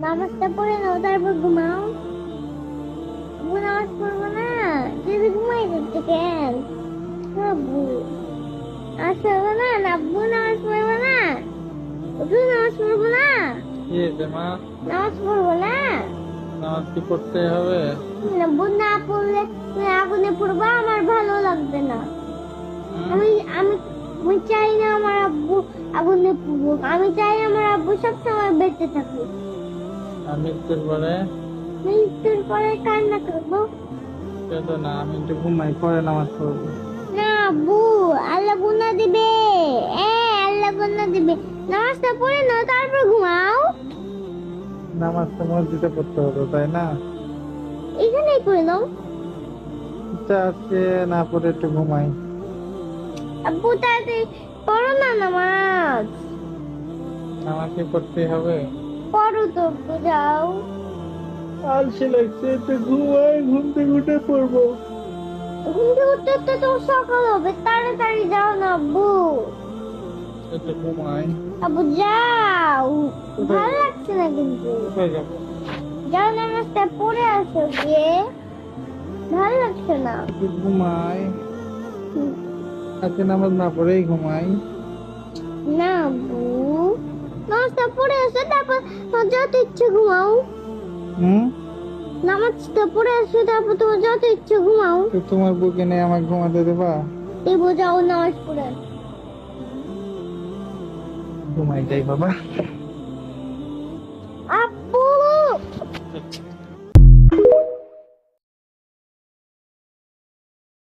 নামাজটা পড়ে নাও তারপর ঘুমাও। আব্বু নামাজ পড়বো না, যদি ঘুমাই যাচ্ছে কেন? আব্বু নামাজ পড়বো না, আব্বু নামাজ পড়বো না, তুই নামাজ পড়বো না, কি হয়েছে মা? নামাজ পড়বো না। নামাজ কি পড়তে হবে? আব্বু না পড়লে তুমি আগুনে পড়বো, আমার ভালো লাগবে না। আমি আমি আমি চাই না আমার আব্বু আগুনে পড়ুক, আমি চাই আমার আব্বু সবসময় বেঁচে থাকুক। আমি একটু পরে মৃত্যুর পরে কান্না করবো কেঁদো না, আমি একটু ঘুমাই, পরে নামাজ পড়বো। না আব্বু, আল্লাহ গুনাহ দিবে। আল্লাহ গুনাহ দিবে। নামাজটা পড়ে নাও তারপর ঘুমাও। নামাজ তো মসজিদে পড়তে হতো, তাই না? এখানেই পড়ে নাও। ইচ্ছা আজকে না পড়ে একটু ঘুমাই। আব্বু তাড়াতাড়ি পড়ো না নামাজ। নামাজ কি পড়তে হবে? পড়ো তো আব্বু, যাও। আলসে লাগছে, একটু ঘুমাই, ঘুম থেকে উঠে পড়বো। ঘুম থেকে উঠতে উঠতে তো সকাল হবে, তাড়াতাড়ি যাও না আব্বু। একটু ঘুমাই। আব্বু যাও, কোথায় ভালো যাবো? লাগছে না কিন্তু। কোথায় যাবো? যাও নামাজটা পড়ে আসো গিয়ে, ভালো লাগছে না। একটু ঘুমাই, আজকে নামাজ না পড়েই ঘুমাই। না আব্বু, নামাজটা পড়ে আসো তারপর তোমার যত ইচ্ছে ঘুমাও। হুম? নামাজটা পড়ে আসো তারপর তোমার যত ইচ্ছে ঘুমাও। তো তোমার বুকে নিয়ে আমাকে ঘুমাতে দেবা? দেবো, যাও নামাজ পড়ে আসো। ঘুমাই যাই বাবা।